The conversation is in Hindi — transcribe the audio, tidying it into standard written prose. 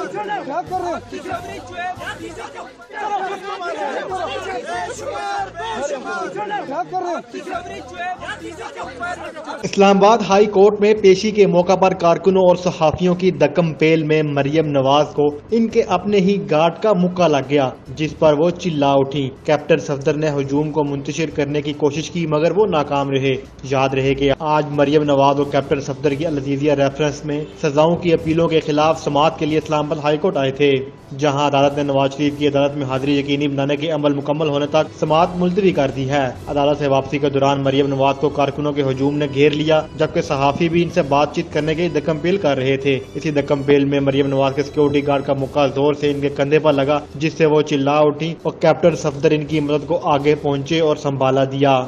क्या कर रहे इस्लामाबाद हाई कोर्ट में पेशी के मौका पर कारकुनों और सहाफियों की दकम पेल में मरियम नवाज को इनके अपने ही गार्ड का मुक्का लग गया, जिस पर वो चिल्ला उठी। कैप्टन सफदर ने हुजूम को मुंतशिर करने की कोशिश की मगर वो नाकाम रहे। याद रहे कि आज मरियम नवाज और कैप्टन सफदर की अल-अज़ीज़िया रेफरेंस में सजाओं की अपीलों के खिलाफ समाअत के लिए इस्लामाबाद हाई कोर्ट आए थे, जहां अदालत ने नवाज शरीफ की अदालत में हाजिरी यकीनी बनाने के अमल मुकम्मल होने तक समाअत मुलतवी कर दी है। अदालत से वापसी के दौरान मरियम नवाज को कारकुनों के हुजूम ने घेर लिया, जबकि सहाफी भी इनसे बातचीत करने की दकम पेल कर रहे थे। इसी दकम पेल में मरियम नवाज के सिक्योरिटी गार्ड का मुक्का जोर से इनके कंधे पर लगा, जिससे वो चिल्ला उठी और कैप्टन सफदर इनकी मदद को आगे पहुंचे और संभाला दिया।